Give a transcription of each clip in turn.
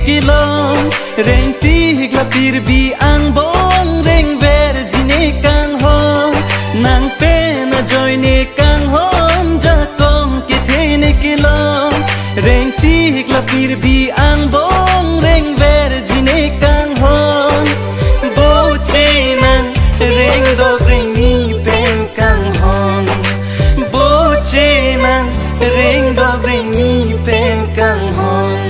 kilong reng ti glapir bi ang bong reng ver jine kang hong nang pe na joy ne kang hong ja kong ke the ne kilong reng ti glapir bi ang bong reng ver jine kang hong bo che nang reng do reng ni pen kang hong bo che nang reng do reng ni pen kang hong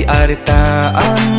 Arta